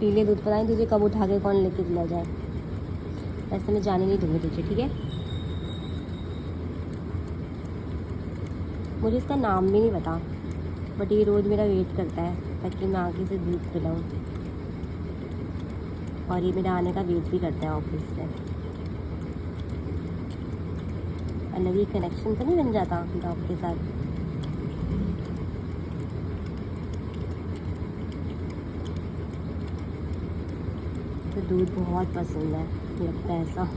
P ले दूध, पता नहीं तुझे कब उठा के कौन लेके चला जाए। ऐसे मैं जाने नहीं दूँगी तुझे, ठीक है। मुझे इसका नाम भी नहीं पता, बट ये रोज़ मेरा वेट करता है ताकि मैं आगे से दूध पिलाऊँ, और ये मेरा आने का वेट भी करता है ऑफिस से। अलग ही कनेक्शन तो नहीं बन जाता डॉग के साथ। तो दूध बहुत पसंद है, लगता है ऐसा।